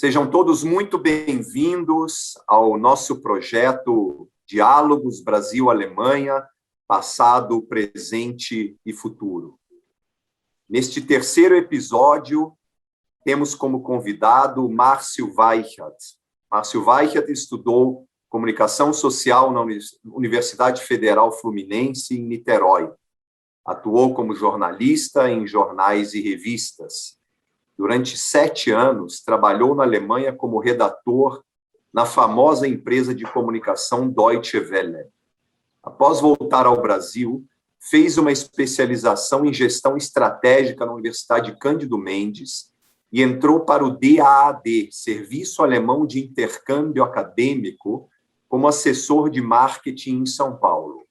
Sejam todos muito bem-vindos ao nosso projeto Diálogos Brasil-Alemanha, Passado, Presente e Futuro. Neste terceiro episódio, temos como convidado Márcio Weichert. Márcio Weichert estudou Comunicação Social na Universidade Federal Fluminense, em Niterói. Atuou como jornalista em jornais e revistas. Durante 7 anos, trabalhou na Alemanha como redator na famosa empresa de comunicação Deutsche Welle. Após voltar ao Brasil, fez uma especialização em gestão estratégica na Universidade Cândido Mendes e entrou para o DAAD, Serviço Alemão de Intercâmbio Acadêmico, como assessor de marketing em São Paulo.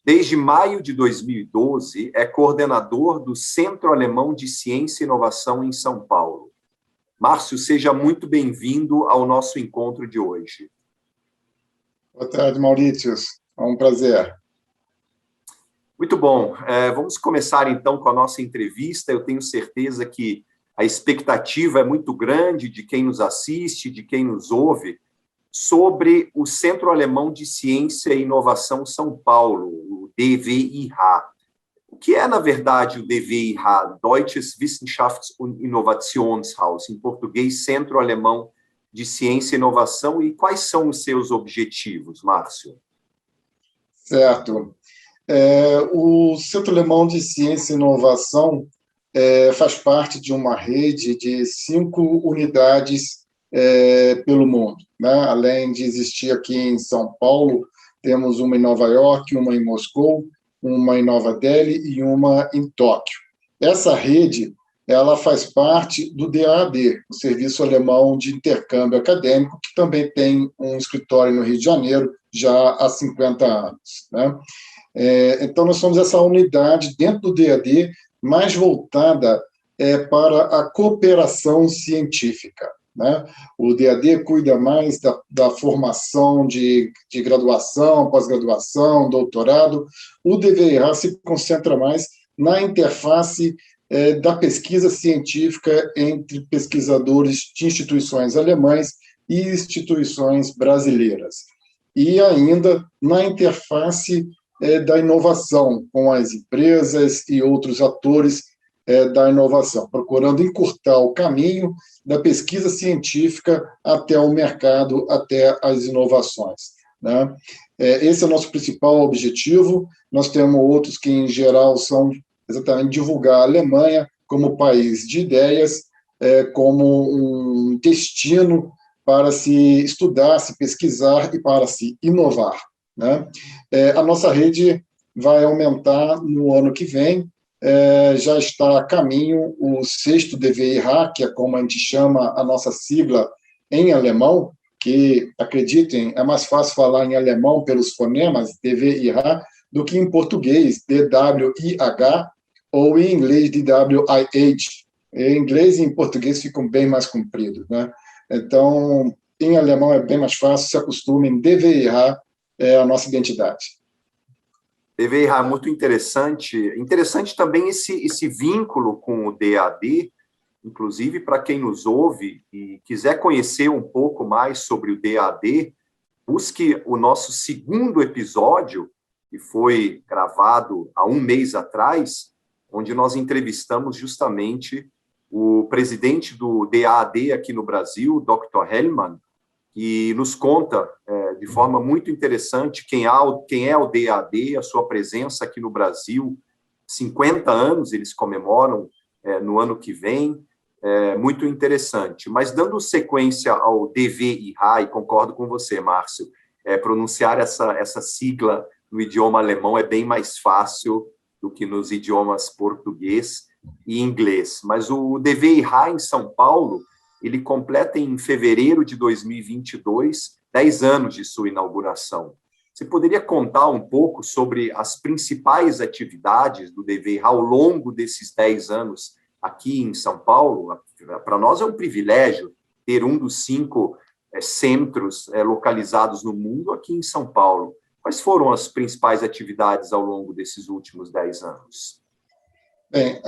Desde maio de 2012, é coordenador do Centro Alemão de Ciência e Inovação em São Paulo. Márcio, seja muito bem-vindo ao nosso encontro de hoje. Boa tarde, Maurício. É um prazer. Muito bom. Vamos começar, então, com a nossa entrevista. Eu tenho certeza que a expectativa é muito grande de quem nos assiste, de quem nos ouve, sobre o Centro Alemão de Ciência e Inovação São Paulo, o DWIH. O que é, na verdade, o DWIH, Deutsches Wissenschafts- und Innovationshaus, em português, Centro Alemão de Ciência e Inovação, e quais são os seus objetivos, Márcio? Certo. O Centro Alemão de Ciência e Inovação faz parte de uma rede de 5 unidades pelo mundo, né? Além de existir aqui em São Paulo, temos uma em Nova York, uma em Moscou, uma em Nova Delhi e uma em Tóquio. Essa rede, ela faz parte do DAAD, o Serviço Alemão de Intercâmbio Acadêmico, que também tem um escritório no Rio de Janeiro já há 50 anos, né? Então, nós somos essa unidade dentro do DAAD mais voltada para a cooperação científica, né? O DAAD cuida mais da formação de graduação, pós-graduação, doutorado. O DWIH se concentra mais na interface da pesquisa científica entre pesquisadores de instituições alemães e instituições brasileiras. E ainda na interface da inovação com as empresas e outros atores da inovação, procurando encurtar o caminho da pesquisa científica até o mercado, até as inovações, né? Esse é o nosso principal objetivo. Nós temos outros que, em geral, são exatamente divulgar a Alemanha como país de ideias, como um destino para se estudar, se pesquisar e para se inovar, né? A nossa rede vai aumentar no ano que vem. Já está a caminho o 6º DWIH, que é como a gente chama a nossa sigla em alemão, que, acreditem, é mais fácil falar em alemão pelos fonemas, DWIH, do que em português, DWIH, ou em inglês, DWIH. Em inglês e em português ficam bem mais compridos, né? Então, em alemão é bem mais fácil, se acostumem, DWIH é a nossa identidade. DWIH, muito interessante. Interessante também esse vínculo com o DAAD, inclusive para quem nos ouve e quiser conhecer um pouco mais sobre o DAAD, busque o nosso 2º episódio, que foi gravado há 1 mês atrás, onde nós entrevistamos justamente o presidente do DAAD aqui no Brasil, Dr. Hellmann, que nos conta de forma muito interessante quem é o DAAD, a sua presença aqui no Brasil. 50 anos eles comemoram no ano que vem, muito interessante. Mas dando sequência ao DWIH, e concordo com você, Márcio, pronunciar essa sigla no idioma alemão é bem mais fácil do que nos idiomas português e inglês. Mas o DWIH em São Paulo, ele completa em fevereiro de 2022 10 anos de sua inauguração. Você poderia contar um pouco sobre as principais atividades do DWIH ao longo desses 10 anos aqui em São Paulo? Para nós é um privilégio ter um dos 5 centros localizados no mundo aqui em São Paulo. Quais foram as principais atividades ao longo desses últimos 10 anos? Bem,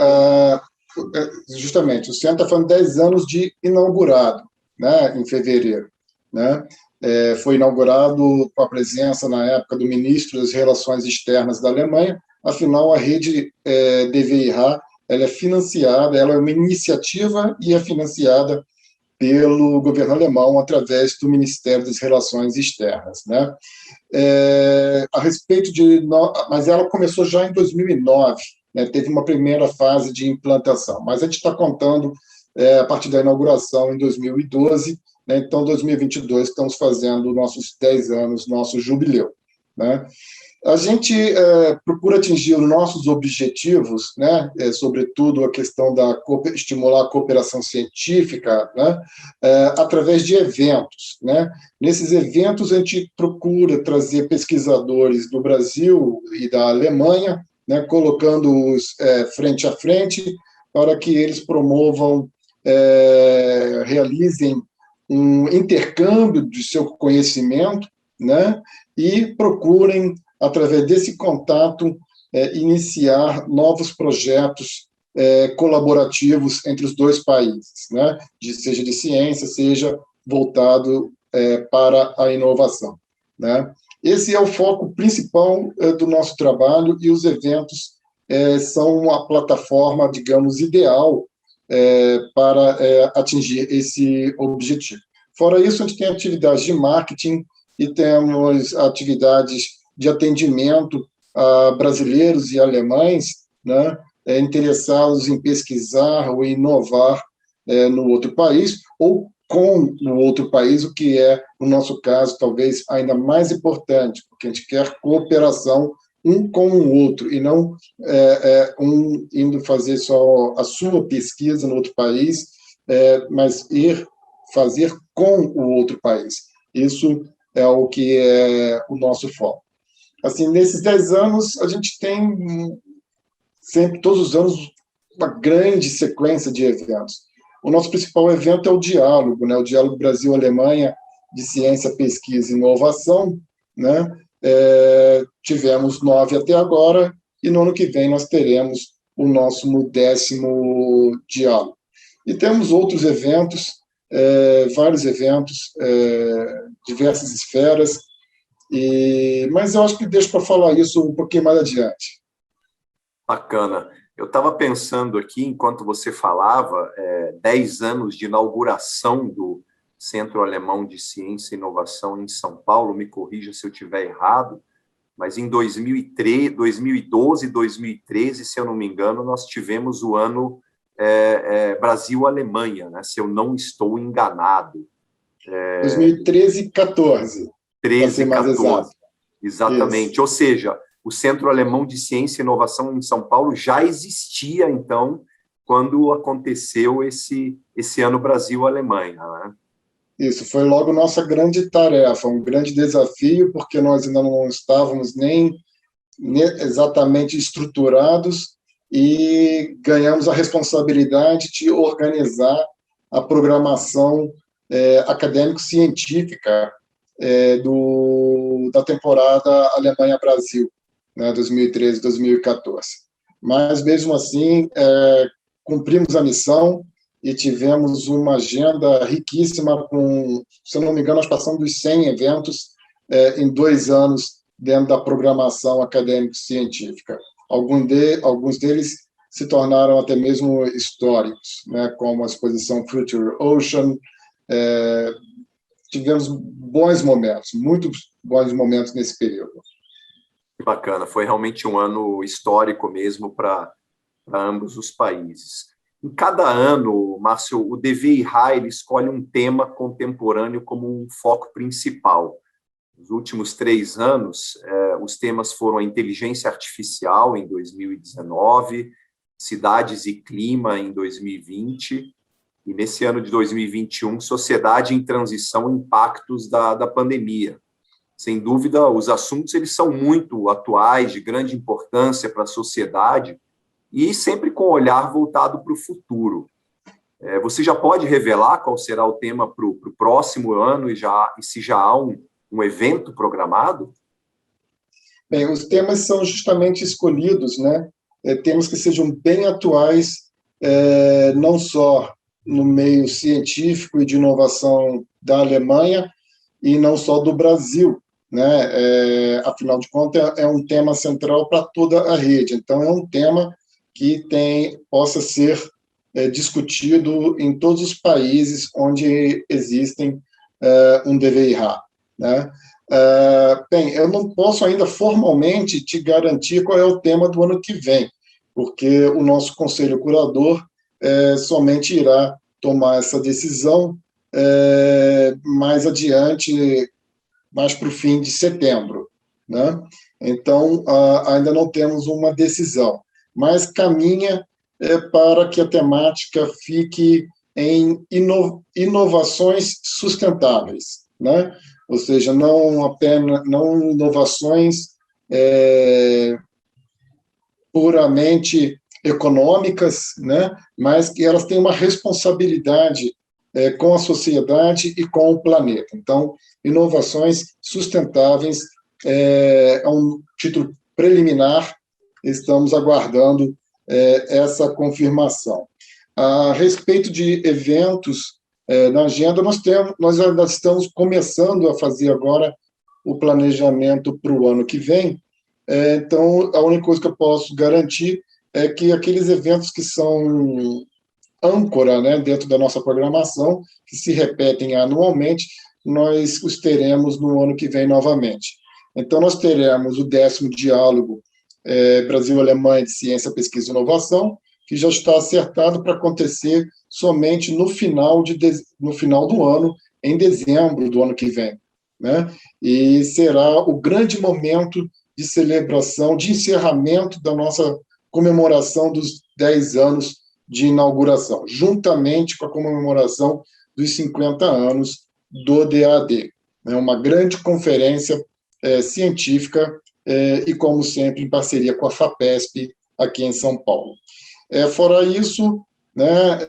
justamente, o centro está falando 10 anos de inaugurado, né, em fevereiro, né? Foi inaugurado com a presença, na época, do ministro das Relações Externas da Alemanha. Afinal, a rede DVIH, ela é financiada, ela é uma iniciativa e é financiada pelo governo alemão através do Ministério das Relações Externas, né? A respeito mas ela começou já em 2009, né? Teve uma primeira fase de implantação, mas a gente está contando a partir da inauguração em 2012, né? Então, 2022, estamos fazendo nossos 10 anos, nosso jubileu, né? A gente procura atingir os nossos objetivos, né, sobretudo a questão da estimular a cooperação científica, né, através de eventos, né. Nesses eventos, a gente procura trazer pesquisadores do Brasil e da Alemanha, né, colocando-os frente a frente, para que eles promovam, realizem um intercâmbio de seu conhecimento, né, e procurem, através desse contato, iniciar novos projetos colaborativos entre os dois países, né? Seja de ciência, seja voltado para a inovação, né? Esse é o foco principal do nosso trabalho, e os eventos são a plataforma, digamos, ideal para atingir esse objetivo. Fora isso, a gente tem atividades de marketing e temos atividades de atendimento a brasileiros e alemães, né, interessados em pesquisar ou inovar no outro país, ou com o outro país, o que é, no nosso caso, talvez ainda mais importante, porque a gente quer cooperação um com o outro, e não um indo fazer só a sua pesquisa no outro país, mas ir fazer com o outro país. Isso é o que é o nosso foco. Assim, nesses 10 anos, a gente tem sempre, todos os anos, uma grande sequência de eventos. O nosso principal evento é o diálogo, né? O Diálogo Brasil-Alemanha de Ciência, Pesquisa e Inovação, né? Tivemos 9 até agora, e no ano que vem nós teremos o nosso 10º diálogo. E temos outros eventos, vários eventos, diversas esferas, mas eu acho que deixo para falar isso um pouquinho mais adiante. Bacana. Eu estava pensando aqui, enquanto você falava, 10 anos de inauguração do Centro Alemão de Ciência e Inovação em São Paulo, me corrija se eu estiver errado, mas em 2012 e 2013, se eu não me engano, nós tivemos o ano Brasil-Alemanha, né, se eu não estou enganado. 2013 e 14. 13 e 14, exatamente. Isso. Ou seja, o Centro Alemão de Ciência e Inovação em São Paulo já existia, então, quando aconteceu esse ano Brasil-Alemanha, né? Isso, foi logo nossa grande tarefa, um grande desafio, porque nós ainda não estávamos nem exatamente estruturados, e ganhamos a responsabilidade de organizar a programação acadêmico-científica da temporada Alemanha-Brasil, né, 2013-2014. Mas, mesmo assim, cumprimos a missão e tivemos uma agenda riquíssima, se eu não me engano, nós passamos dos 100 eventos em 2 anos dentro da programação acadêmico-científica. Alguns deles se tornaram até mesmo históricos, né, como a exposição Future Ocean. Tivemos bons momentos, muitos bons momentos nesse período. Que bacana, foi realmente um ano histórico mesmo para ambos os países. Em cada ano, Márcio, o DVIH ele escolhe um tema contemporâneo como um foco principal. Nos últimos 3 anos, os temas foram a inteligência artificial, em 2019, cidades e clima, em 2020, e nesse ano de 2021, sociedade em transição, impactos da pandemia. Sem dúvida, os assuntos eles são muito atuais, de grande importância para a sociedade, e sempre com o olhar voltado para o futuro. Você já pode revelar qual será o tema para o próximo ano, e se já há um evento programado? Bem, os temas são justamente escolhidos, né? Temas que sejam bem atuais, não só no meio científico e de inovação da Alemanha, e não só do Brasil, né? Afinal de contas, é um tema central para toda a rede. Então, é um tema que possa ser discutido em todos os países onde existem um DVI-RA, né? Bem, eu não posso ainda formalmente te garantir qual é o tema do ano que vem, porque o nosso conselho curador somente irá tomar essa decisão mais adiante, mais para o fim de setembro, né? Então, ainda não temos uma decisão, mas caminha para que a temática fique em inovações sustentáveis, né? Ou seja, não inovações puramente econômicas, né? Mas que elas têm uma responsabilidade com a sociedade e com o planeta. Então, inovações sustentáveis é um título preliminar, estamos aguardando essa confirmação. A respeito de eventos na agenda, nós ainda estamos começando a fazer agora o planejamento para o ano que vem. Então, a única coisa que eu posso garantir é que aqueles eventos que são âncora, né, dentro da nossa programação, que se repetem anualmente, nós os teremos no ano que vem novamente. Então, nós teremos o 10º Diálogo Brasil-Alemanha de Ciência, Pesquisa e Inovação, que já está acertado para acontecer somente no final do ano, em dezembro do ano que vem, né? E será o grande momento de celebração, de encerramento da nossa comemoração dos 10 anos de inauguração, juntamente com a comemoração dos 50 anos do DAAD. É uma grande conferência científica e, como sempre, em parceria com a FAPESP, aqui em São Paulo. Fora isso, né,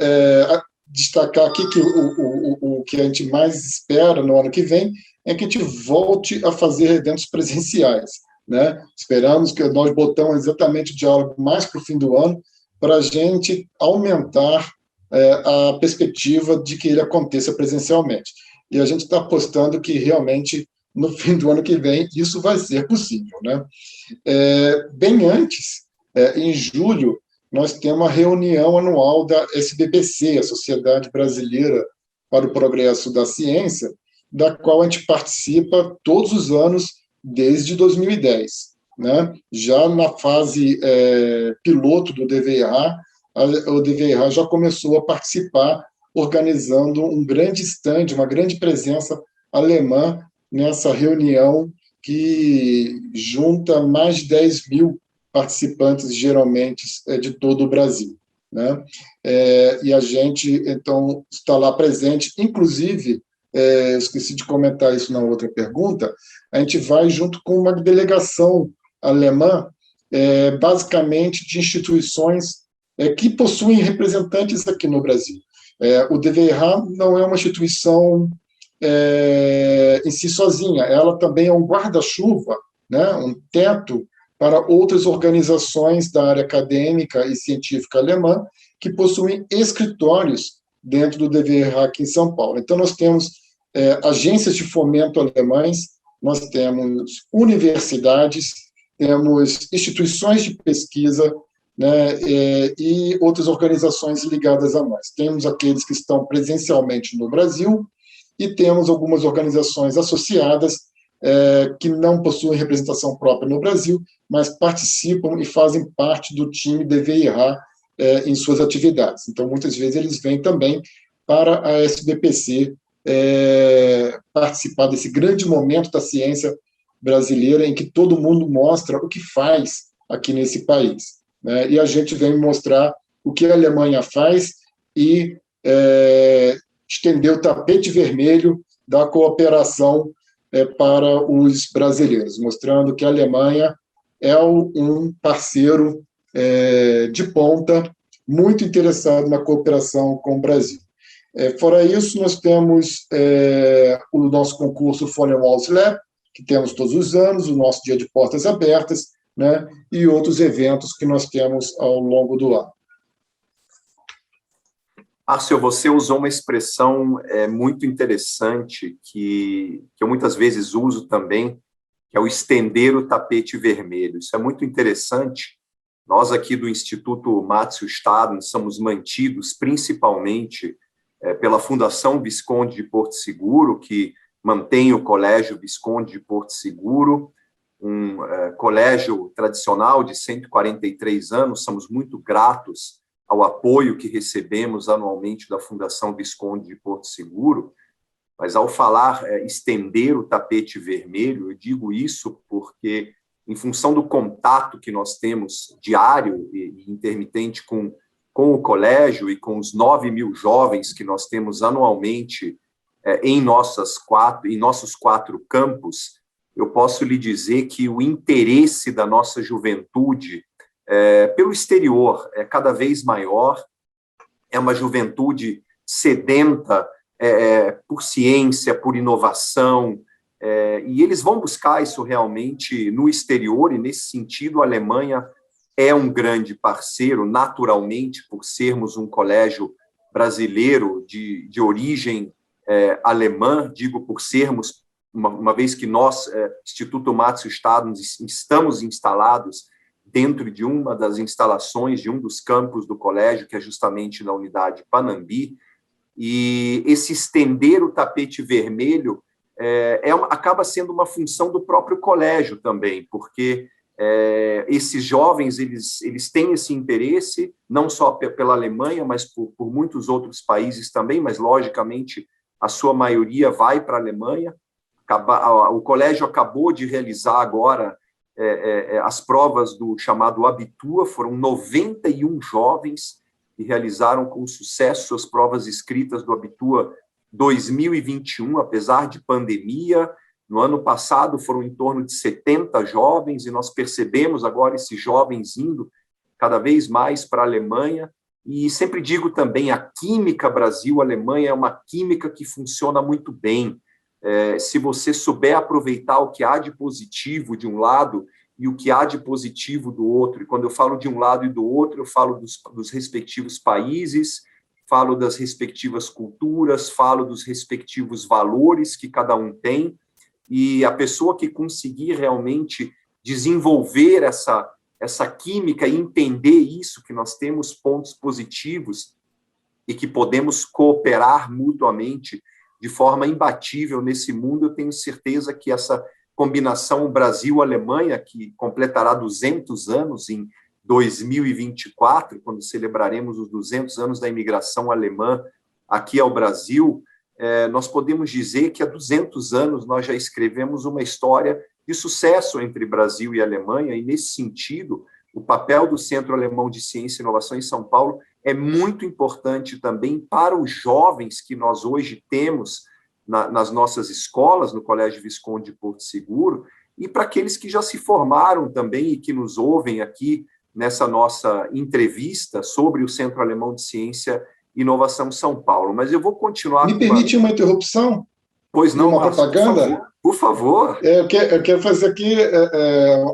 destacar aqui que o que a gente mais espera no ano que vem é que a gente volte a fazer eventos presenciais, né? Esperamos que nós botamos exatamente o diálogo mais para o fim do ano, para a gente aumentar a perspectiva de que ele aconteça presencialmente. E a gente está apostando que realmente, no fim do ano que vem, isso vai ser possível, né? Bem antes, em julho, nós temos uma reunião anual da SBPC, a Sociedade Brasileira para o Progresso da Ciência, da qual a gente participa todos os anos desde 2010. Né? Já na fase piloto do DVI-RA, o DVI-RA já começou a participar, organizando um grande stand, uma grande presença alemã nessa reunião que junta mais de 10 mil participantes, geralmente, de todo o Brasil. Né? E a gente, então, está lá presente, inclusive, esqueci de comentar isso na outra pergunta, a gente vai junto com uma delegação alemã, basicamente de instituições que possuem representantes aqui no Brasil. O DVI-RA não é uma instituição em si sozinha, ela também é um guarda-chuva, né, um teto para outras organizações da área acadêmica e científica alemã que possuem escritórios dentro do DVI-RA aqui em São Paulo. Então, nós temos agências de fomento alemães, nós temos universidades, temos instituições de pesquisa, né, e outras organizações ligadas a nós. Temos aqueles que estão presencialmente no Brasil e temos algumas organizações associadas que não possuem representação própria no Brasil, mas participam e fazem parte do time DVI-RA em suas atividades. Então, muitas vezes, eles vêm também para a SBPC participar desse grande momento da ciência brasileira em que todo mundo mostra o que faz aqui nesse país. Né? E a gente vem mostrar o que a Alemanha faz e estender o tapete vermelho da cooperação para os brasileiros, mostrando que a Alemanha é um parceiro de ponta, muito interessado na cooperação com o Brasil. Fora isso, nós temos o nosso concurso Folha Walls Lab, que temos todos os anos, o nosso dia de portas abertas, né, e outros eventos que nós temos ao longo do ano. Márcio, você usou uma expressão muito interessante que eu muitas vezes uso também, que é o estender o tapete vermelho. Isso é muito interessante. Nós aqui do Instituto Márcio Staden somos mantidos principalmente pela Fundação Visconde de Porto Seguro, que mantém o Colégio Visconde de Porto Seguro, um colégio tradicional de 143 anos. Somos muito gratos ao apoio que recebemos anualmente da Fundação Visconde de Porto Seguro, mas ao falar estender o tapete vermelho, eu digo isso porque, em função do contato que nós temos diário e intermitente com o colégio e com os 9.000 jovens que nós temos anualmente em nossos 4 campos, eu posso lhe dizer que o interesse da nossa juventude pelo exterior é cada vez maior, é uma juventude sedenta por ciência, por inovação, e eles vão buscar isso realmente no exterior, e nesse sentido a Alemanha é um grande parceiro, naturalmente, por sermos um colégio brasileiro de origem alemã, digo por sermos, uma vez que nós, Instituto Márcio Staden, estamos instalados dentro de uma das instalações de um dos campos do colégio, que é justamente na unidade Panambi, e esse estender o tapete vermelho acaba sendo uma função do próprio colégio também, porque esses jovens eles têm esse interesse, não só pela Alemanha, mas por muitos outros países também, mas, logicamente, a sua maioria vai para a Alemanha. O colégio acabou de realizar agora as provas do chamado Abitur, foram 91 jovens que realizaram com sucesso suas provas escritas do Abitur 2021, apesar de pandemia. No ano passado foram em torno de 70 jovens, e nós percebemos agora esses jovens indo cada vez mais para a Alemanha. E sempre digo também, a química Brasil-Alemanha é uma química que funciona muito bem. Se você souber aproveitar o que há de positivo de um lado e o que há de positivo do outro, e quando eu falo de um lado e do outro, eu falo dos respectivos países, falo das respectivas culturas, falo dos respectivos valores que cada um tem, e a pessoa que conseguir realmente desenvolver essa química e entender isso, que nós temos pontos positivos e que podemos cooperar mutuamente de forma imbatível nesse mundo, eu tenho certeza que essa combinação Brasil-Alemanha, que completará 200 anos em 2024, quando celebraremos os 200 anos da imigração alemã aqui ao Brasil, nós podemos dizer que há 200 anos nós já escrevemos uma história de sucesso entre Brasil e Alemanha, e, nesse sentido, o papel do Centro Alemão de Ciência e Inovação em São Paulo é muito importante também para os jovens que nós hoje temos nas nossas escolas, no Colégio Visconde de Porto Seguro, e para aqueles que já se formaram também e que nos ouvem aqui nessa nossa entrevista sobre o Centro Alemão de Ciência e Inovação São Paulo. Mas eu vou continuar... Me permite uma interrupção? Pois não, uma Márcio, propaganda? Por favor. Eu quero fazer aqui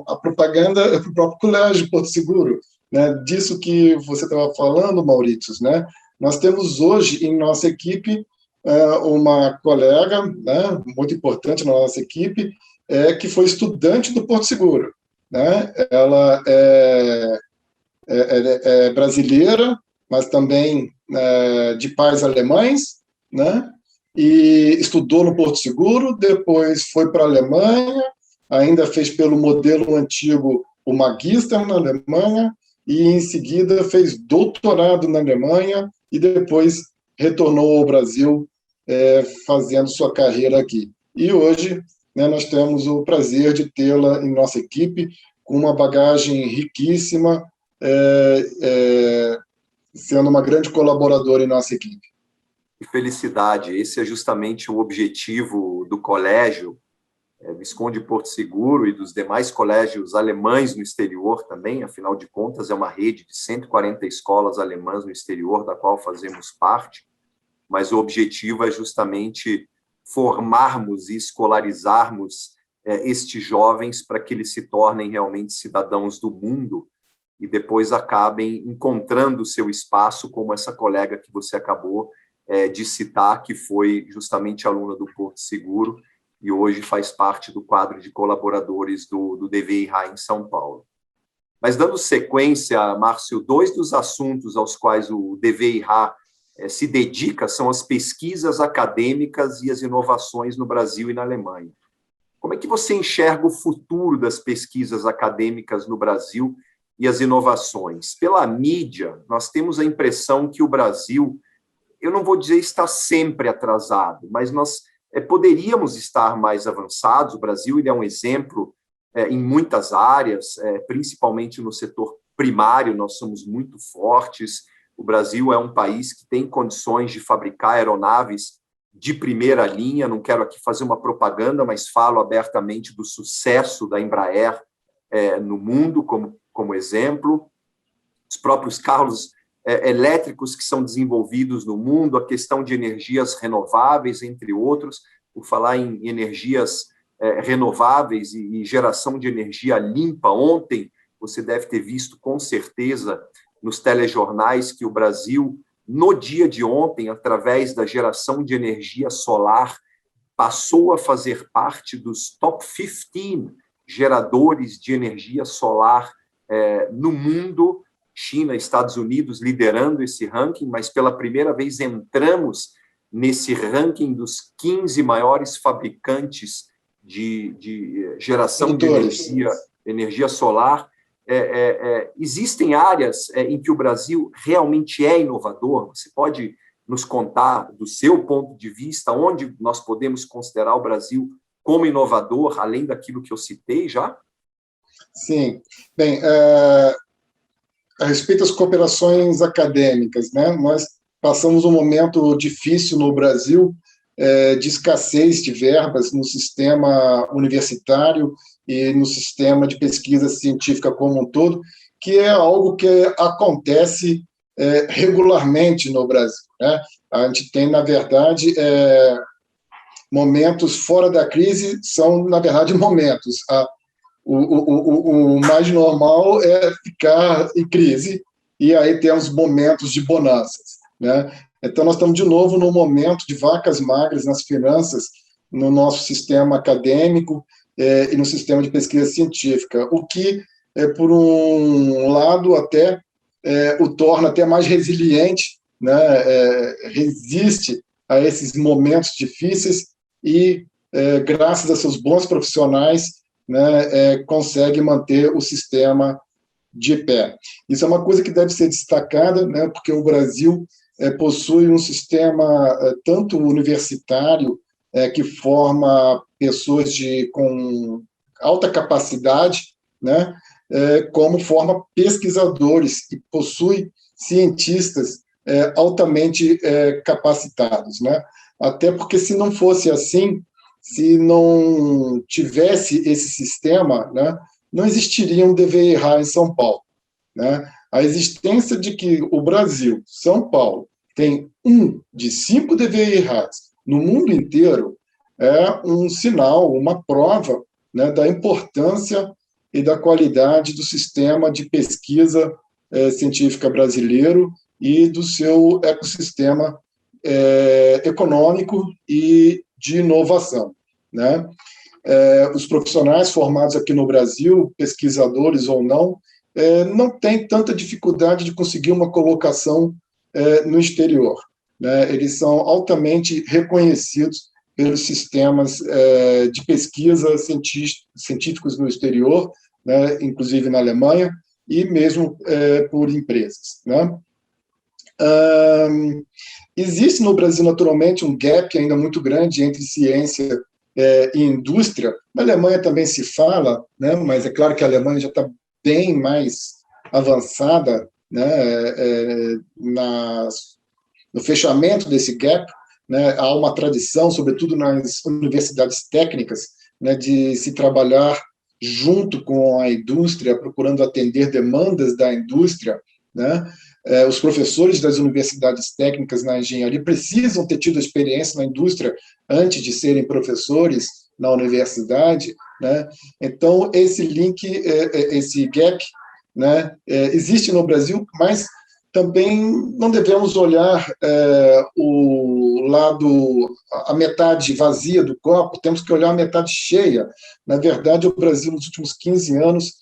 a propaganda para o próprio Colégio de Porto Seguro, né? Disso que você estava falando, Maurício, né? Nós temos hoje em nossa equipe uma colega, né, muito importante na nossa equipe, que foi estudante do Porto Seguro, né? Ela é brasileira, mas também de pais alemães, né? E estudou no Porto Seguro, depois foi para a Alemanha, ainda fez pelo modelo antigo o Magister na Alemanha, e em seguida fez doutorado na Alemanha, e depois retornou ao Brasil fazendo sua carreira aqui. E hoje, né, nós temos o prazer de tê-la em nossa equipe, com uma bagagem riquíssima, sendo uma grande colaboradora em nossa equipe. Que felicidade! Esse é justamente o objetivo do colégio Visconde de Porto Seguro e dos demais colégios alemães no exterior também. Afinal de contas, é uma rede de 140 escolas alemãs no exterior, da qual fazemos parte, mas o objetivo é justamente formarmos e escolarizarmos estes jovens para que eles se tornem realmente cidadãos do mundo e depois acabem encontrando o seu espaço, como essa colega que você acabou de citar, que foi justamente aluna do Porto Seguro e hoje faz parte do quadro de colaboradores do DVI-RA em São Paulo. Mas, dando sequência, Márcio, dois dos assuntos aos quais o DVI-RA se dedica são as pesquisas acadêmicas e as inovações no Brasil e na Alemanha. Como é que você enxerga o futuro das pesquisas acadêmicas no Brasil e as inovações? Pela mídia, nós temos a impressão que o Brasil, eu não vou dizer está sempre atrasado, mas nós poderíamos estar mais avançados. O Brasil ele é um exemplo em muitas áreas, principalmente no setor primário, nós somos muito fortes. O Brasil é um país que tem condições de fabricar aeronaves de primeira linha. Não quero aqui fazer uma propaganda, mas falo abertamente do sucesso da Embraer no mundo, como exemplo. Os próprios carros elétricos que são desenvolvidos no mundo, a questão de energias renováveis, entre outros. Por falar em energias renováveis e geração de energia limpa, ontem você deve ter visto com certeza nos telejornais que o Brasil, no dia de ontem, através da geração de energia solar, passou a fazer parte dos top 15 geradores de energia solar no mundo. China, Estados Unidos liderando esse ranking, mas pela primeira vez entramos nesse ranking dos 15 maiores fabricantes de geração de energia solar. Existem áreas em que o Brasil realmente é inovador. Você pode nos contar, do seu ponto de vista, onde nós podemos considerar o Brasil como inovador, além daquilo que eu citei já? Sim. Bem, a respeito das cooperações acadêmicas, né, nós passamos um momento difícil no Brasil de escassez de verbas no sistema universitário e no sistema de pesquisa científica como um todo, que é algo que acontece regularmente no Brasil, né? A gente tem, na verdade, momentos fora da crise, são, na verdade, momentos. O mais normal é ficar em crise, e aí temos momentos de bonanças, né? Então, nós estamos, de novo, num momento de vacas magras nas finanças, no nosso sistema acadêmico e no sistema de pesquisa científica, o que, por um lado, até o torna até mais resiliente, né? Resiste a esses momentos difíceis e, graças a seus bons profissionais, né, consegue manter o sistema de pé. Isso é uma coisa que deve ser destacada, né, porque o Brasil possui um sistema tanto universitário, que forma pessoas com alta capacidade, né, como forma pesquisadores, e possui cientistas altamente capacitados, né? Até porque, se não fosse assim, se não tivesse esse sistema, né, não existiria um DVI-RA em São Paulo, né? A existência de que o Brasil, São Paulo, tem 1 de 5 DVI-RAs no mundo inteiro é um sinal, uma prova, né, da importância e da qualidade do sistema de pesquisa científica brasileiro e do seu ecossistema econômico e de inovação, né? Os profissionais formados aqui no Brasil, pesquisadores ou não têm tanta dificuldade de conseguir uma colocação no exterior, né? Eles são altamente reconhecidos pelos sistemas de pesquisa científicos no exterior, né, inclusive na Alemanha, e mesmo por empresas, né? Existe no Brasil, naturalmente, um gap ainda muito grande entre ciência e indústria. Na Alemanha também se fala, né, mas é claro que a Alemanha já está bem mais avançada, né, no fechamento desse gap, né? Há uma tradição, sobretudo nas universidades técnicas, né, de se trabalhar junto com a indústria, procurando atender demandas da indústria, né? Os professores das universidades técnicas na engenharia precisam ter tido experiência na indústria antes de serem professores na universidade, né? Então, esse link, esse gap, né, existe no Brasil, mas também não devemos olhar o lado, a metade vazia do copo, temos que olhar a metade cheia. Na verdade, o Brasil, nos últimos 15 anos,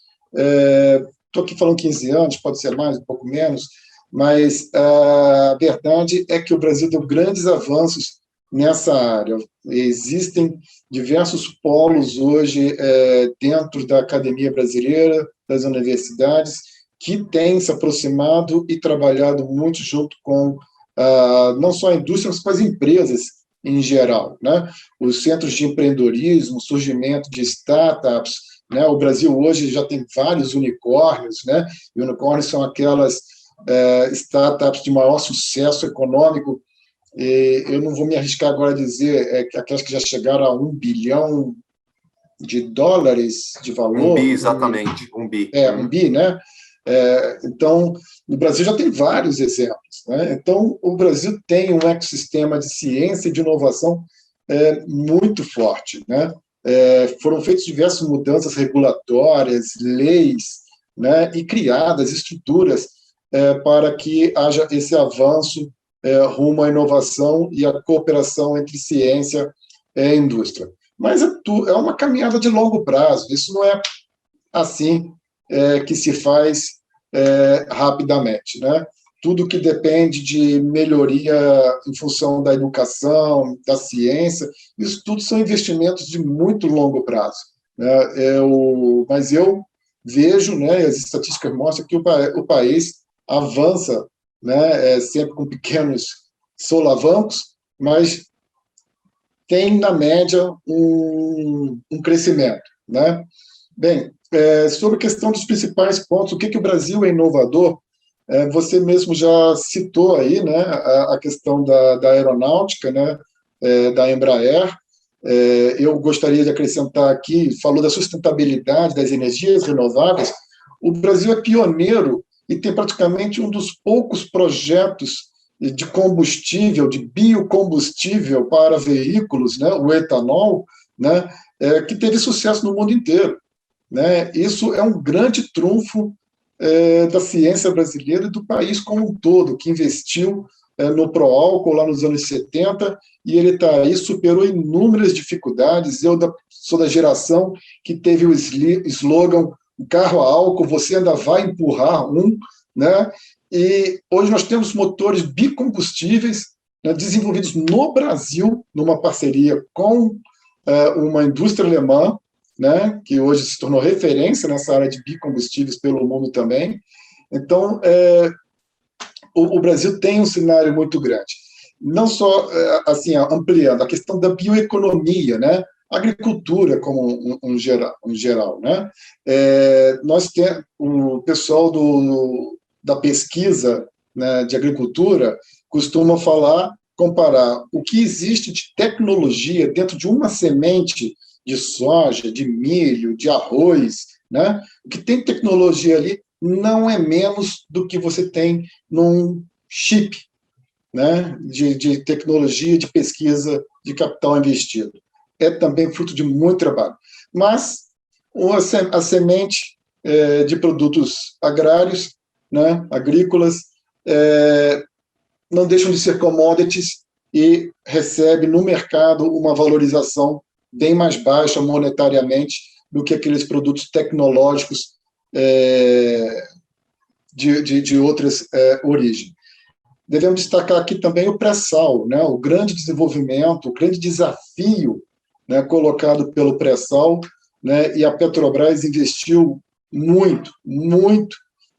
estou aqui falando 15 anos, pode ser mais, um pouco menos, mas a verdade é que o Brasil deu grandes avanços nessa área. Existem diversos polos hoje dentro da academia brasileira, das universidades, que têm se aproximado e trabalhado muito junto com não só a indústria, mas com as empresas em geral, né? Os centros de empreendedorismo, o surgimento de startups, né? O Brasil hoje já tem vários unicórnios, né? E unicórnios são aquelas startups de maior sucesso econômico. E eu não vou me arriscar agora a dizer aquelas que já chegaram a $1 bilhão de valor. Um bi, exatamente, um bi. Um bi, né? Então, no Brasil já tem vários exemplos, né? Então, o Brasil tem um ecossistema de ciência e de inovação muito forte, né? Foram feitas diversas mudanças regulatórias, leis, né? E criadas estruturas para que haja esse avanço rumo à inovação e à cooperação entre ciência e indústria. Mas é uma caminhada de longo prazo, isso não é assim que se faz rapidamente, né? Tudo que depende de melhoria em função da educação, da ciência, isso tudo são investimentos de muito longo prazo, né? Mas eu vejo, né, as estatísticas mostram que o país avança, né, sempre com pequenos solavancos, mas tem, na média, um crescimento, né? Bem, sobre a questão dos principais pontos, o que o Brasil é inovador, você mesmo já citou aí, né, a questão da aeronáutica, né, da Embraer. Eu gostaria de acrescentar aqui, falou da sustentabilidade das energias renováveis. O Brasil é pioneiro e tem praticamente um dos poucos projetos de combustível, de biocombustível para veículos, né, o etanol, né, que teve sucesso no mundo inteiro, né? Isso é um grande trunfo da ciência brasileira e do país como um todo, que investiu no pró-álcool lá nos anos 70, e ele está aí, superou inúmeras dificuldades. Eu sou da geração que teve o slogan, o carro a álcool, você ainda vai empurrar um, né? E hoje nós temos motores bicombustíveis, né, desenvolvidos no Brasil, numa parceria com uma indústria alemã, né, que hoje se tornou referência nessa área de bicombustíveis pelo mundo também. Então, o Brasil tem um cenário muito grande. Não só, assim, ampliando, a questão da bioeconomia, né, agricultura como um geral, né? Nós temos o pessoal da pesquisa, né, de agricultura costuma comparar o que existe de tecnologia dentro de uma semente de soja, de milho, de arroz, né? O que tem tecnologia ali não é menos do que você tem num chip, né? de tecnologia, de pesquisa, de capital investido. É também fruto de muito trabalho. Mas a semente de produtos agrários, né, agrícolas, não deixam de ser commodities e recebe no mercado uma valorização bem mais baixa monetariamente do que aqueles produtos tecnológicos de outras origens. Devemos destacar aqui também o pré-sal, né, o grande desenvolvimento, o grande desafio, né, colocado pelo pré-sal, né, e a Petrobras investiu muito,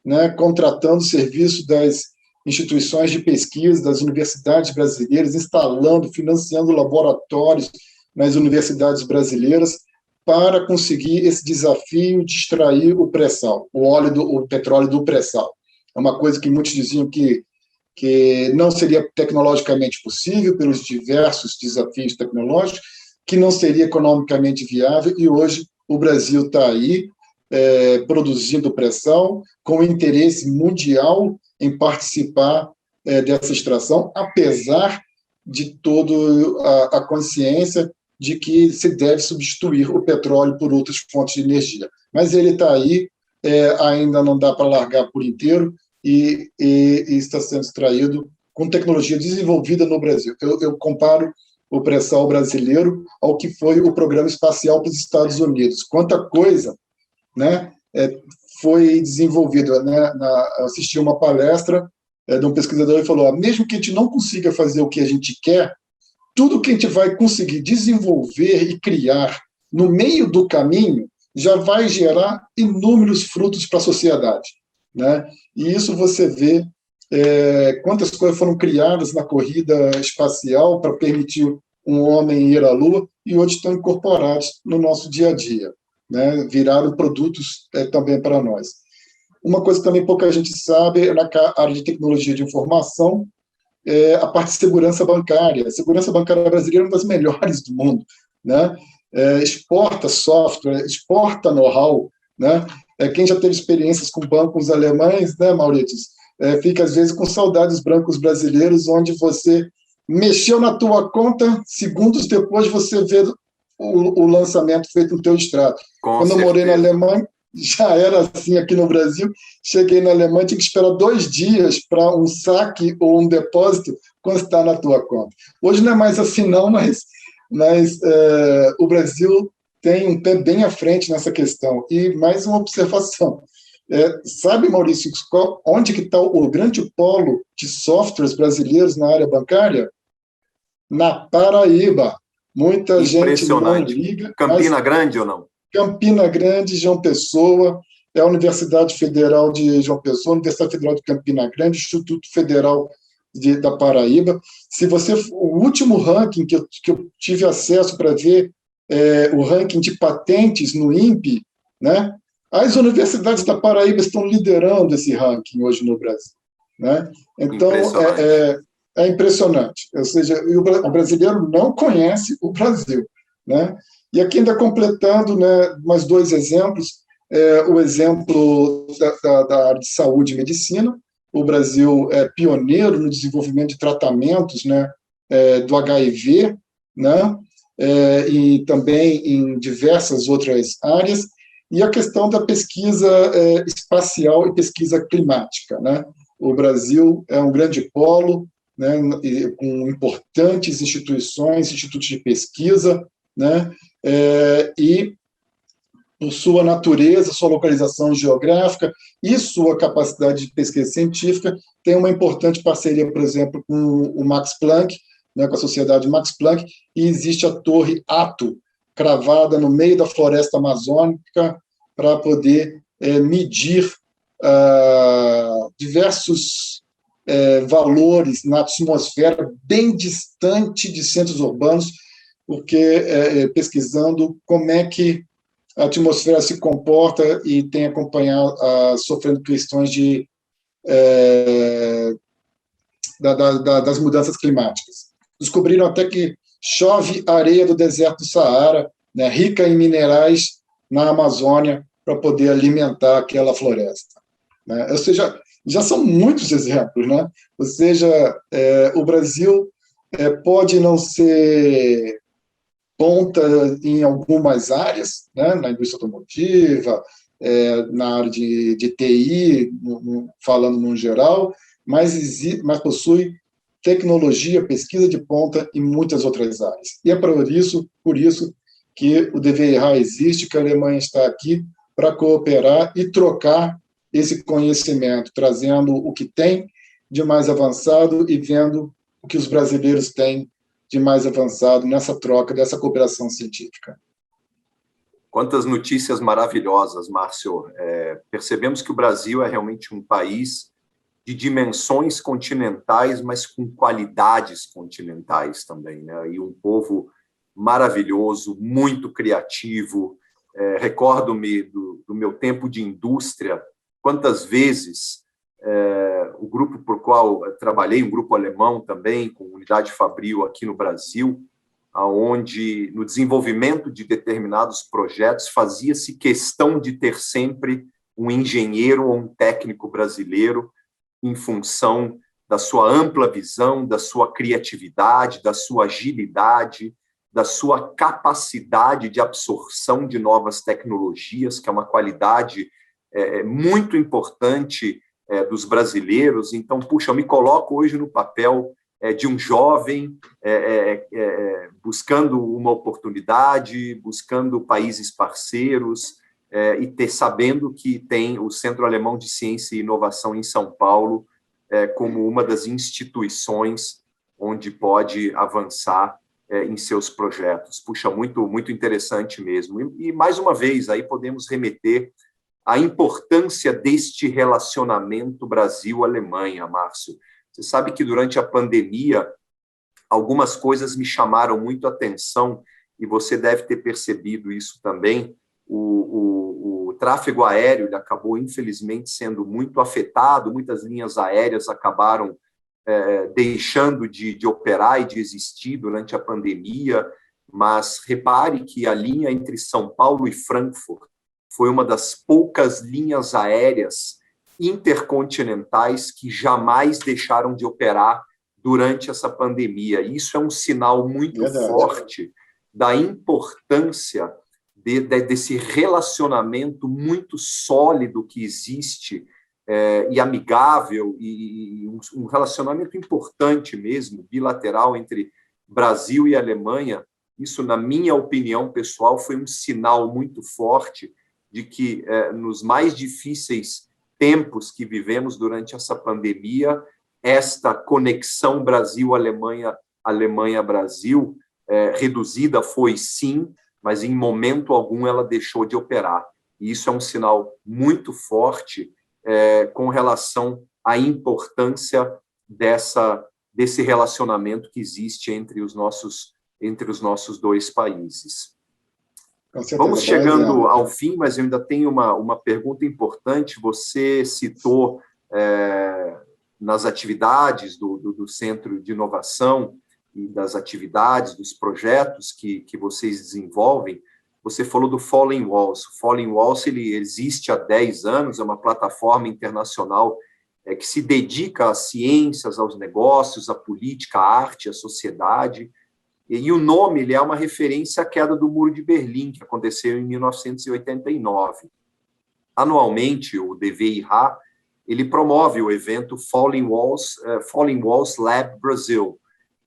né, contratando serviço das instituições de pesquisa, das universidades brasileiras, instalando, financiando laboratórios nas universidades brasileiras para conseguir esse desafio de extrair o pré-sal, o petróleo do pré-sal. É uma coisa que muitos diziam que não seria tecnologicamente possível pelos diversos desafios tecnológicos, que não seria economicamente viável, e hoje o Brasil está aí produzindo pré-sal com interesse mundial em participar dessa extração, apesar de toda a consciência de que se deve substituir o petróleo por outras fontes de energia. Mas ele está aí ainda não dá para largar por inteiro e está sendo extraído com tecnologia desenvolvida no Brasil. Eu comparo o pré-sal brasileiro ao que foi o programa espacial para os Estados Unidos. Quanta coisa, né, foi desenvolvida. Né, assisti uma palestra de um pesquisador e falou, mesmo que a gente não consiga fazer o que a gente quer, tudo que a gente vai conseguir desenvolver e criar no meio do caminho já vai gerar inúmeros frutos para a sociedade. Né? E isso você vê quantas coisas foram criadas na corrida espacial para permitir um homem ir à Lua e hoje estão incorporados no nosso dia a dia, né? Viraram produtos também para nós. Uma coisa que também pouca gente sabe, na área de tecnologia de informação, a parte de segurança bancária. A segurança bancária brasileira é uma das melhores do mundo, né? Exporta software, exporta know-how, né? Quem já teve experiências com bancos alemães, né, Maurício, fica às vezes com saudades dos bancos brasileiros, onde você mexeu na tua conta, segundos depois você vê o lançamento feito no teu extrato. Quando eu morei na Alemanha, já era assim aqui no Brasil. Cheguei na Alemanha, tinha que esperar 2 dias para um saque ou um depósito constar na tua conta. Hoje não é mais assim não, mas o Brasil tem um pé bem à frente nessa questão. E mais uma observação. Sabe, Maurício, onde que está o grande polo de softwares brasileiros na área bancária? Na Paraíba. Muita gente não liga. Campina Grande ou não? Campina Grande, João Pessoa, a Universidade Federal de João Pessoa, Universidade Federal de Campina Grande, Instituto Federal da Paraíba. O último ranking que eu tive acesso para ver, o ranking de patentes no INPE, né? As universidades da Paraíba estão liderando esse ranking hoje no Brasil, né? Então, é impressionante. Ou seja, o brasileiro não conhece o Brasil, né? E aqui ainda completando, né, mais 2 exemplos, o exemplo da área de saúde e medicina. O Brasil é pioneiro no desenvolvimento de tratamentos, né, do HIV, né, e também em diversas outras áreas, e a questão da pesquisa espacial e pesquisa climática. Né? O Brasil é um grande polo, né, com importantes instituições, institutos de pesquisa, né, e por sua natureza, sua localização geográfica e sua capacidade de pesquisa científica, tem uma importante parceria, por exemplo, com o Max Planck, né, com a Sociedade Max Planck, e existe a Torre Ato, cravada no meio da floresta amazônica, para poder medir diversos valores na atmosfera, bem distante de centros urbanos, porque pesquisando como é que a atmosfera se comporta e tem acompanhado, sofrendo questões das mudanças climáticas. Descobriram até que chove areia do deserto do Saara, né, rica em minerais na Amazônia, para poder alimentar aquela floresta. Né? Ou seja, já são muitos exemplos. Né? Ou seja, o Brasil pode não ser ponta em algumas áreas, né, na indústria automotiva, na área de TI, falando no geral, mas possui tecnologia, pesquisa de ponta em muitas outras áreas. E é por isso que o Dever Errar existe, que a Alemanha está aqui para cooperar e trocar esse conhecimento, trazendo o que tem de mais avançado e vendo o que os brasileiros têm de mais avançado nessa troca, dessa cooperação científica. Quantas notícias maravilhosas, Márcio. Percebemos que o Brasil é realmente um país de dimensões continentais, mas com qualidades continentais também, né? E um povo maravilhoso, muito criativo. Recordo-me do meu tempo de indústria, quantas vezes o grupo por qual trabalhei, um grupo alemão também, com unidade fabril aqui no Brasil, onde no desenvolvimento de determinados projetos fazia-se questão de ter sempre um engenheiro ou um técnico brasileiro em função da sua ampla visão, da sua criatividade, da sua agilidade, da sua capacidade de absorção de novas tecnologias, que é uma qualidade muito importante dos brasileiros. Então, puxa, eu me coloco hoje no papel de um jovem buscando uma oportunidade, buscando países parceiros, e sabendo que tem o Centro Alemão de Ciência e Inovação em São Paulo como uma das instituições onde pode avançar em seus projetos. Puxa, muito, muito interessante mesmo. E, mais uma vez, aí podemos remeter à importância deste relacionamento Brasil-Alemanha, Márcio. Você sabe que durante a pandemia, algumas coisas me chamaram muito a atenção, e você deve ter percebido isso também. O tráfego aéreo ele acabou, infelizmente, sendo muito afetado, muitas linhas aéreas acabaram deixando de operar e de existir durante a pandemia, mas repare que a linha entre São Paulo e Frankfurt foi uma das poucas linhas aéreas intercontinentais que jamais deixaram de operar durante essa pandemia. Isso é um sinal muito forte da importância desse relacionamento muito sólido que existe e amigável, e um relacionamento importante mesmo, bilateral, entre Brasil e Alemanha. Isso, na minha opinião pessoal, foi um sinal muito forte de que, nos mais difíceis tempos que vivemos durante essa pandemia, esta conexão Brasil-Alemanha, Alemanha-Brasil, reduzida foi sim, mas em momento algum ela deixou de operar. E isso é um sinal muito forte com relação à importância desse relacionamento que existe entre os nossos dois países. Vamos chegando ao fim, mas eu ainda tenho uma pergunta importante. Você citou nas atividades do Centro de Inovação e das atividades, dos projetos que vocês desenvolvem, você falou do Falling Walls. O Falling Walls ele existe há 10 anos, é uma plataforma internacional que se dedica às ciências, aos negócios, à política, à arte, à sociedade. E o nome ele é uma referência à queda do Muro de Berlim, que aconteceu em 1989. Anualmente, o DVIH ele promove o evento Falling Walls Lab Brasil.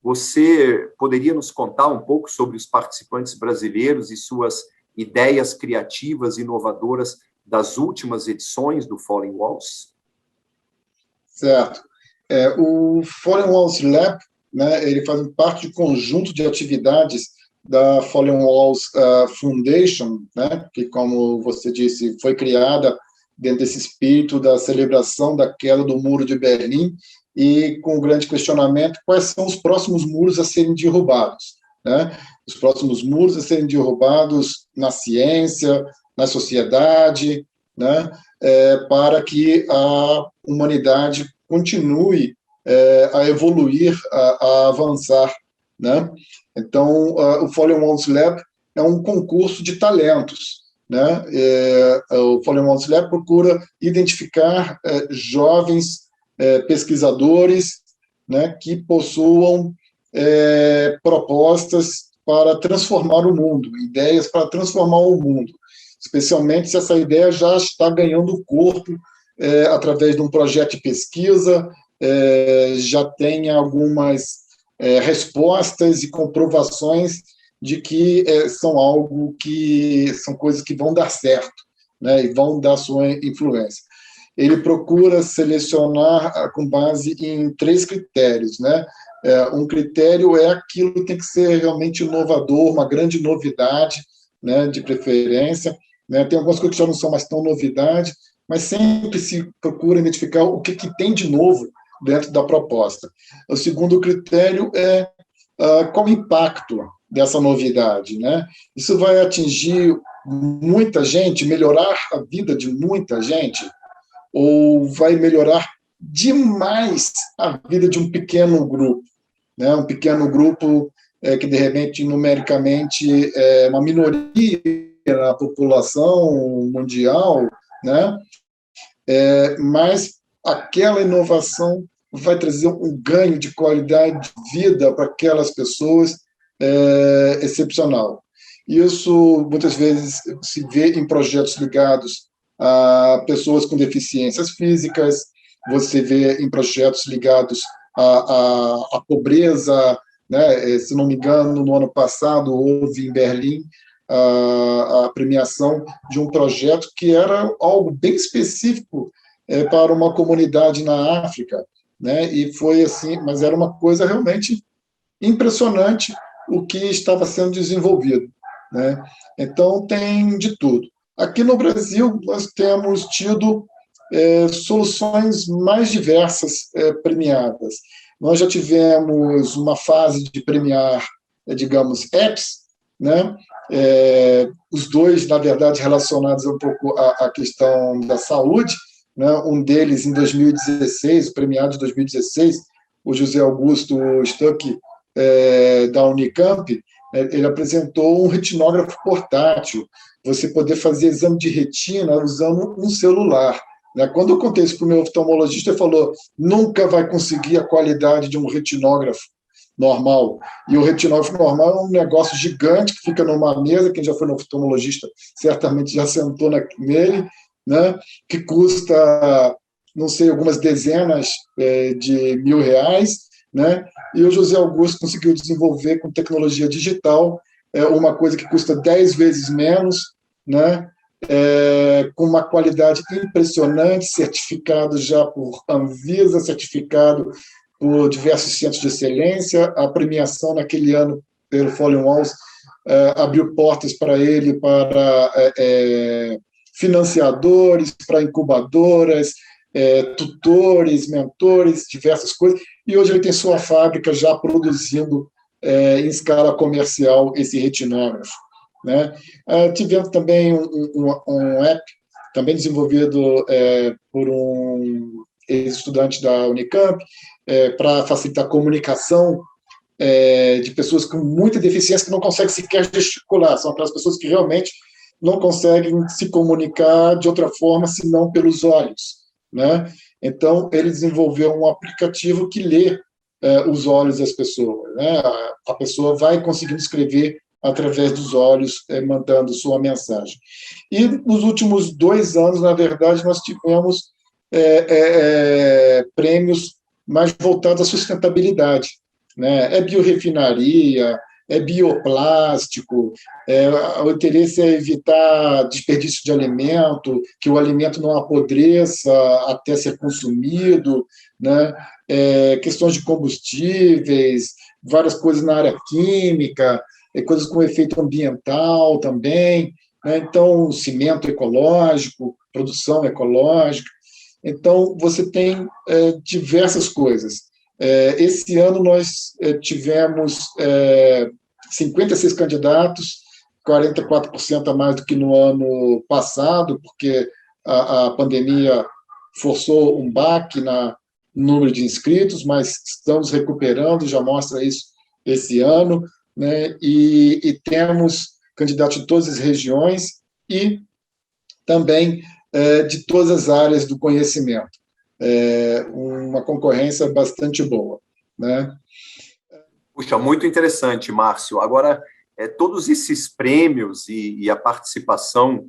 Você poderia nos contar um pouco sobre os participantes brasileiros e suas ideias criativas e inovadoras das últimas edições do Falling Walls? Certo. O Falling Walls Lab, né, ele faz parte de conjunto de atividades da Falling Walls Foundation, né, que, como você disse, foi criada dentro desse espírito da celebração da queda do Muro de Berlim, e com o grande questionamento, quais são os próximos muros a serem derrubados, né? Os próximos muros a serem derrubados na ciência, na sociedade, né? Para que a humanidade continue a evoluir, a avançar, né? Então, o Falling Walls Lab é um concurso de talentos, né? O Falling Walls Lab procura identificar jovens pesquisadores, né, que possuam propostas para transformar o mundo, ideias para transformar o mundo, especialmente se essa ideia já está ganhando corpo através de um projeto de pesquisa, já tem algumas respostas e comprovações de que são coisas que vão dar certo, né, e vão dar sua influência. Ele procura selecionar com base em 3 critérios, né? Um critério é aquilo que tem que ser realmente inovador, uma grande novidade, né, de preferência, né? Tem algumas coisas que já não são mais tão novidade, mas sempre se procura identificar o que tem de novo dentro da proposta. O segundo critério é qual o impacto dessa novidade, né? Isso vai atingir muita gente, melhorar a vida de muita gente, ou vai melhorar demais a vida de um pequeno grupo, né? Um pequeno grupo que, de repente, numericamente é uma minoria na população mundial, né? Mas aquela inovação vai trazer um ganho de qualidade de vida para aquelas pessoas excepcional. Isso, muitas vezes, se vê em projetos ligados a pessoas com deficiências físicas, você vê em projetos ligados à pobreza, né? Se não me engano, no ano passado houve em Berlim a premiação de um projeto que era algo bem específico para uma comunidade na África, né? E foi assim, mas era uma coisa realmente impressionante o que estava sendo desenvolvido, né? Então tem de tudo. Aqui no Brasil nós temos tido soluções mais diversas premiadas. Nós já tivemos uma fase de premiar, digamos, apps, né? Os dois, na verdade, relacionados um pouco à questão da saúde, né? Um deles em 2016, o premiado de 2016, o José Augusto Stuck, da Unicamp, ele apresentou um retinógrafo portátil, você poder fazer exame de retina usando um celular. Quando eu contei isso para o meu oftalmologista, ele falou: nunca vai conseguir a qualidade de um retinógrafo normal. E o retinógrafo normal é um negócio gigante que fica numa mesa, quem já foi no oftalmologista certamente já sentou nele, né? Que custa, não sei, algumas dezenas de R$ 1.000, né? E o José Augusto conseguiu desenvolver com tecnologia digital uma coisa que custa 10 vezes menos, né? Com uma qualidade impressionante, certificado já por Anvisa, certificado por diversos centros de excelência. A premiação naquele ano pelo Folio Walls abriu portas para ele, para financiadores, para incubadoras, tutores, mentores, diversas coisas, e hoje ele tem sua fábrica já produzindo em escala comercial esse retinógrafo, né? Tivemos também um app, também desenvolvido por um ex-estudante da Unicamp, para facilitar a comunicação de pessoas com muita deficiência que não conseguem sequer gesticular, são aquelas pessoas que realmente não conseguem se comunicar de outra forma, senão pelos olhos, né? Então, ele desenvolveu um aplicativo que lê os olhos das pessoas, né? A pessoa vai conseguindo escrever através dos olhos, mandando sua mensagem. E nos últimos 2 anos, na verdade, nós tivemos prêmios mais voltados à sustentabilidade, né? Biorefinaria, bioplástico, o interesse é evitar desperdício de alimento, que o alimento não apodreça até ser consumido, né? Questões de combustíveis, várias coisas na área química, coisas com efeito ambiental também, né? Então, cimento ecológico, produção ecológica. Então, você tem diversas coisas. Esse ano nós tivemos 56 candidatos, 44% a mais do que no ano passado, porque a pandemia forçou um baque no número de inscritos, mas estamos recuperando, já mostra isso esse ano, né? E temos candidatos de todas as regiões e também de todas as áreas do conhecimento. Uma concorrência bastante boa, né? Puxa, muito interessante, Márcio. Agora, todos esses prêmios e a participação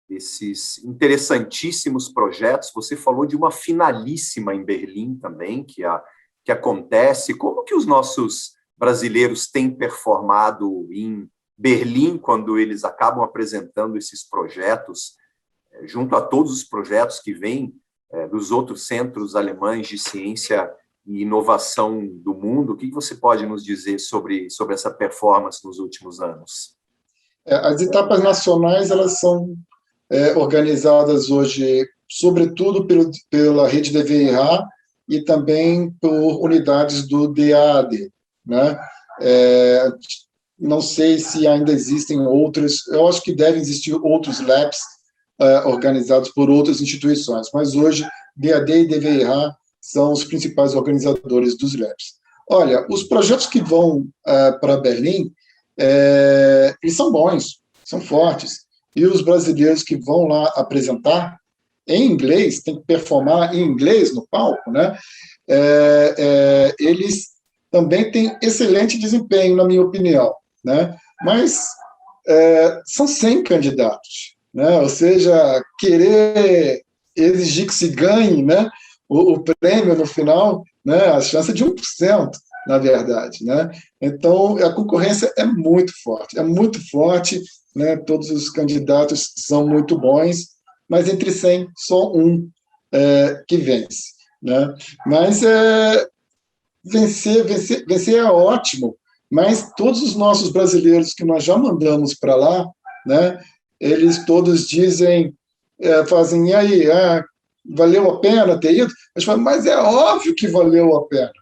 desses interessantíssimos projetos, você falou de uma finalíssima em Berlim também, que acontece. Como que os nossos brasileiros têm performado em Berlim quando eles acabam apresentando esses projetos, junto a todos os projetos que vêm dos outros centros alemães de ciência e inovação do mundo? O que você pode nos dizer sobre essa performance nos últimos anos? As etapas nacionais, elas são organizadas hoje, sobretudo pela rede DVIH e também por unidades do DAAD, né? Não sei se ainda existem outros, eu acho que devem existir outros labs organizados por outras instituições, mas hoje DAD e DVIH são os principais organizadores dos labs. Olha, os projetos que vão para Berlim, eles são bons, são fortes, e os brasileiros que vão lá apresentar em inglês, tem que performar em inglês no palco, né? Eles também têm excelente desempenho, na minha opinião, né? Mas são 100 candidatos. né? Ou seja, querer exigir que se ganhe, né, o prêmio no final, né, a chance é de 1%, na verdade, né? Então, a concorrência é muito forte, né? Todos os candidatos são muito bons, mas entre 100, só um que vence, né? Mas vencer é ótimo, mas todos os nossos brasileiros que nós já mandamos para lá, né, eles todos dizem, fazem, e aí, valeu a pena ter ido? Eles falam, mas é óbvio que valeu a pena.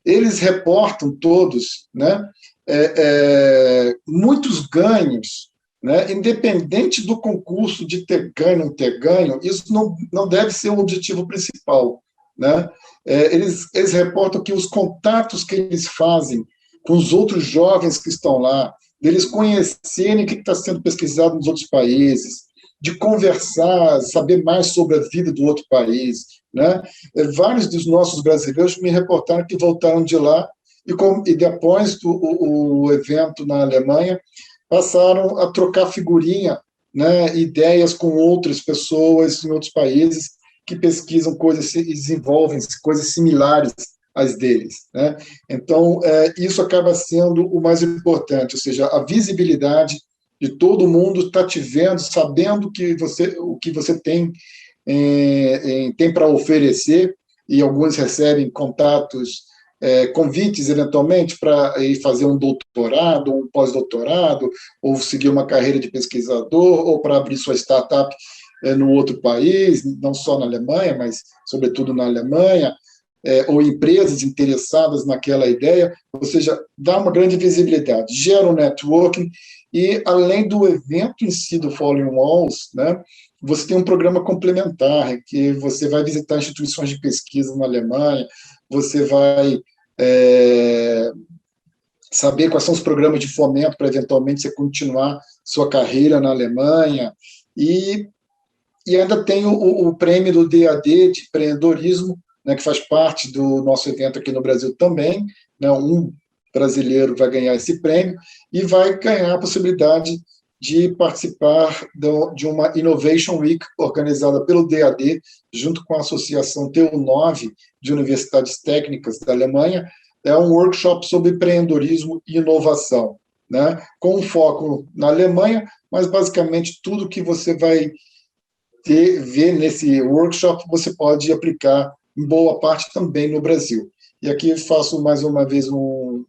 Eles reportam todos, né, muitos ganhos, né, independente do concurso de ter ganho ou não ter ganho, isso não deve ser o objetivo principal, né? Eles reportam que os contatos que eles fazem com os outros jovens que estão lá, deles conhecerem o que está sendo pesquisado nos outros países, de conversar, saber mais sobre a vida do outro país, né? Vários dos nossos brasileiros me reportaram que voltaram de lá e depois o evento na Alemanha, passaram a trocar figurinha, né, ideias com outras pessoas em outros países que pesquisam coisas e desenvolvem coisas similares às deles, né? Então, isso acaba sendo o mais importante, ou seja, a visibilidade de todo mundo está te vendo, sabendo que o que você tem para oferecer, e alguns recebem contatos, convites eventualmente para ir fazer um doutorado, um pós-doutorado, ou seguir uma carreira de pesquisador, ou para abrir sua startup no outro país, não só na Alemanha, mas sobretudo na Alemanha, ou empresas interessadas naquela ideia, ou seja, dá uma grande visibilidade, gera um networking, e além do evento em si do Falling Walls, né, você tem um programa complementar, que você vai visitar instituições de pesquisa na Alemanha, você vai saber quais são os programas de fomento para eventualmente você continuar sua carreira na Alemanha, e ainda tem o prêmio do DAD de empreendedorismo, né, que faz parte do nosso evento aqui no Brasil também, né, um brasileiro vai ganhar esse prêmio e vai ganhar a possibilidade de participar de uma Innovation Week organizada pelo DAD, junto com a Associação TU9 de Universidades Técnicas da Alemanha. É um workshop sobre empreendedorismo e inovação, né, com um foco na Alemanha, mas basicamente tudo que você vai ver nesse workshop você pode aplicar em boa parte também no Brasil. E aqui faço mais uma vez uma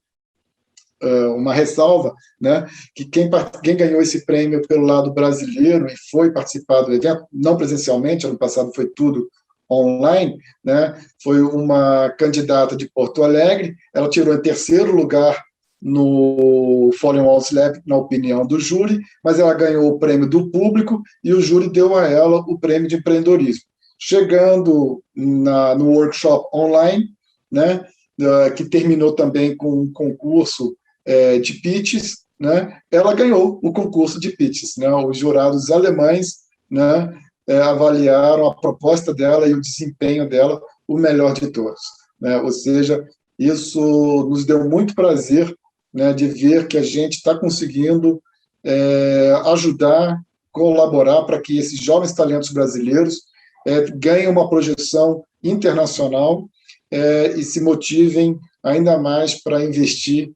ressalva, né, que quem ganhou esse prêmio pelo lado brasileiro e foi participar do evento, não presencialmente, ano passado foi tudo online, né, foi uma candidata de Porto Alegre, ela tirou em terceiro lugar no Falling Walls Lab, na opinião do júri, mas ela ganhou o prêmio do público e o júri deu a ela o prêmio de empreendedorismo. Chegando no workshop online, né, que terminou também com um concurso de pitches, né, ela ganhou o concurso de pitches, né, os jurados alemães, né, avaliaram a proposta dela e o desempenho dela o melhor de todos, né, ou seja, isso nos deu muito prazer, né, de ver que a gente está conseguindo ajudar, colaborar para que esses jovens talentos brasileiros ganhem uma projeção internacional e se motivem ainda mais para investir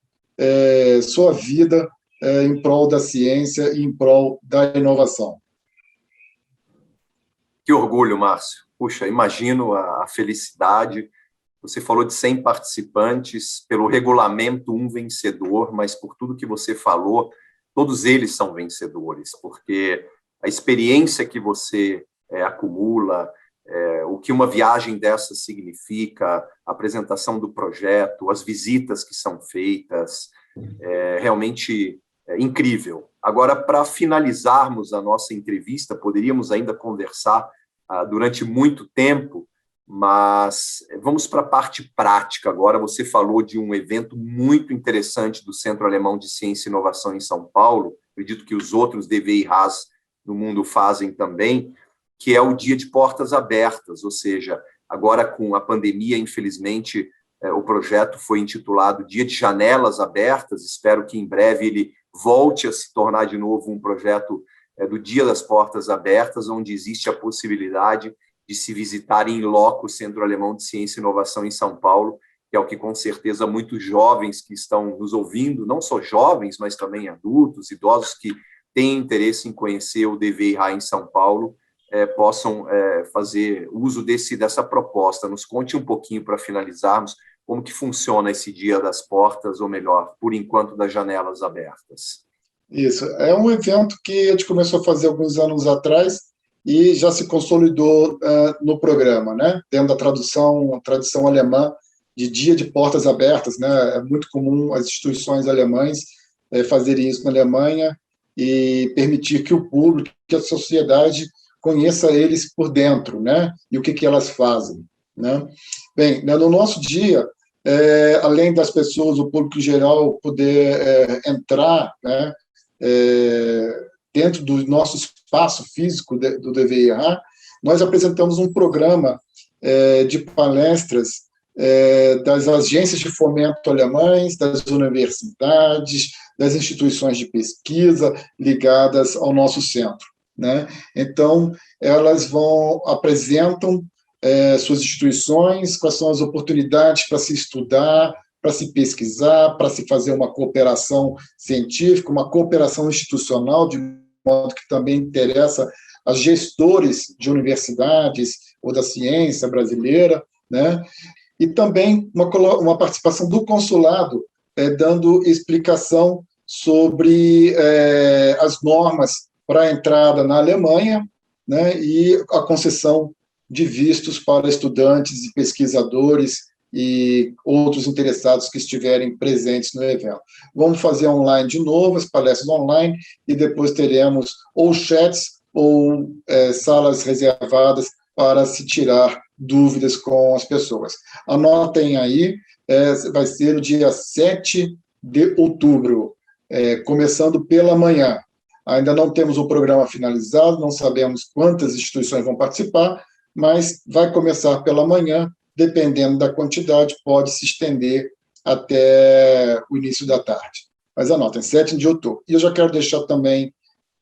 sua vida em prol da ciência e em prol da inovação. Que orgulho, Márcio. Puxa, imagino a felicidade. Você falou de 100 participantes, pelo regulamento, um vencedor, mas por tudo que você falou, todos eles são vencedores, porque a experiência que você acumula, o que uma viagem dessa significa, a apresentação do projeto, as visitas que são feitas, realmente incrível. Agora, para finalizarmos a nossa entrevista, poderíamos ainda conversar durante muito tempo, mas vamos para a parte prática agora. Você falou de um evento muito interessante do Centro Alemão de Ciência e Inovação em São Paulo, acredito que os outros DVI-RAS no mundo fazem também, que é o Dia de Portas Abertas, ou seja, agora com a pandemia, infelizmente, o projeto foi intitulado Dia de Janelas Abertas, espero que em breve ele volte a se tornar de novo um projeto do Dia das Portas Abertas, onde existe a possibilidade de se visitar em loco o Centro Alemão de Ciência e Inovação em São Paulo, que é o que, com certeza, muitos jovens que estão nos ouvindo, não só jovens, mas também adultos, idosos que têm interesse em conhecer o DVIH em São Paulo, possam fazer uso dessa proposta. Nos conte um pouquinho, para finalizarmos, como que funciona esse Dia das Portas, ou melhor, por enquanto, das Janelas Abertas. Isso, é um evento que a gente começou a fazer alguns anos atrás e já se consolidou no programa, né? Tendo a tradição alemã de Dia de Portas Abertas, né? É muito comum as instituições alemãs fazerem isso na Alemanha e permitir que o público, que a sociedade conheça eles por dentro, né? E o que elas fazem, né? Bem, no nosso dia, além das pessoas, o público em geral, poder entrar, né, dentro do nosso espaço físico do DVIH, nós apresentamos um programa de palestras das agências de fomento alemães, das universidades, das instituições de pesquisa ligadas ao nosso centro, né? Então, elas apresentam suas instituições, quais são as oportunidades para se estudar, para se pesquisar, para se fazer uma cooperação científica, uma cooperação institucional, de modo que também interessa a gestores de universidades ou da ciência brasileira, né? E também uma participação do consulado, dando explicação sobre as normas para a entrada na Alemanha, né? E a concessão de vistos para estudantes e pesquisadores e outros interessados que estiverem presentes no evento. Vamos fazer online de novo, as palestras online, e depois teremos ou chats ou salas reservadas para se tirar dúvidas com as pessoas. Anotem aí, vai ser no dia 7 de outubro, começando pela manhã. Ainda não temos o programa finalizado, não sabemos quantas instituições vão participar, mas vai começar pela manhã, dependendo da quantidade, pode se estender até o início da tarde. Mas anotem, 7 de outubro. E eu já quero deixar também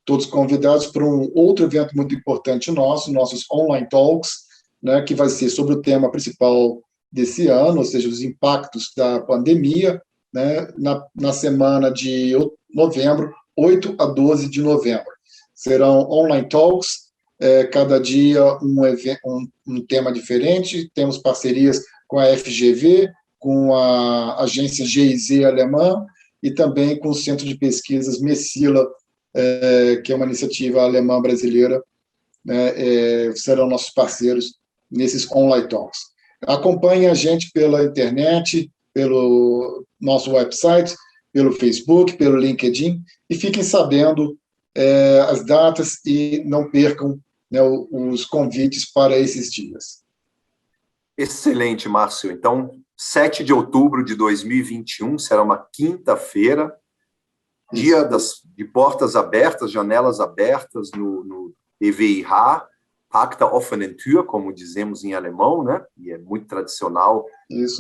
todos convidados para um outro evento muito importante nosso, nossos Online Talks, né, que vai ser sobre o tema principal desse ano, ou seja, os impactos da pandemia, né, na semana de novembro, 8 a 12 de novembro. Serão Online Talks, cada dia um tema diferente. Temos parcerias com a FGV, com a agência GIZ alemã e também com o Centro de Pesquisas Messila, que é uma iniciativa alemã brasileira, né, serão nossos parceiros nesses online talks. Acompanhe a gente pela internet, pelo nosso website, pelo Facebook, pelo LinkedIn, e fiquem sabendo as datas e não percam, né, os convites para esses dias. Excelente, Márcio. Então, 7 de outubro de 2021, será uma quinta-feira, dia de portas abertas, janelas abertas no DVIH, Tag der offenen Tür, como dizemos em alemão, né? E é muito tradicional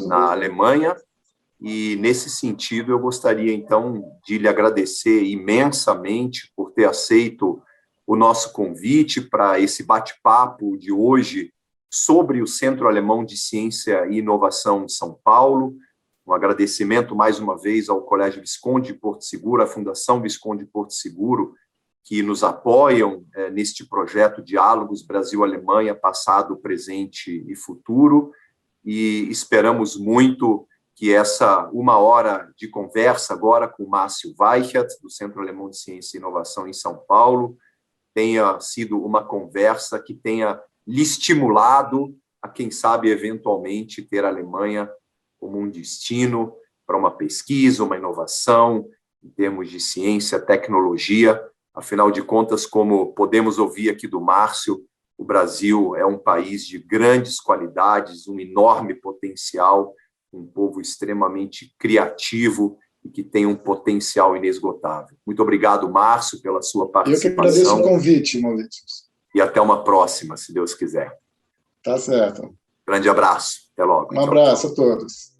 na Alemanha. E, nesse sentido, eu gostaria, então, de lhe agradecer imensamente por ter aceito o nosso convite para esse bate-papo de hoje sobre o Centro Alemão de Ciência e Inovação de São Paulo. Um agradecimento, mais uma vez, ao Colégio Visconde de Porto Seguro, à Fundação Visconde de Porto Seguro, que nos apoiam neste projeto Diálogos Brasil-Alemanha, passado, presente e futuro. E esperamos muito que essa uma hora de conversa agora com o Márcio Weichert, do Centro Alemão de Ciência e Inovação em São Paulo, tenha sido uma conversa que tenha lhe estimulado a, quem sabe, eventualmente, ter a Alemanha como um destino para uma pesquisa, uma inovação, em termos de ciência, tecnologia. Afinal de contas, como podemos ouvir aqui do Márcio, o Brasil é um país de grandes qualidades, um enorme potencial, um povo extremamente criativo e que tem um potencial inesgotável. Muito obrigado, Márcio, pela sua participação. Eu que agradeço o convite, Maurício. E até uma próxima, se Deus quiser. Tá certo. Grande abraço. Até logo. Um abraço a todos.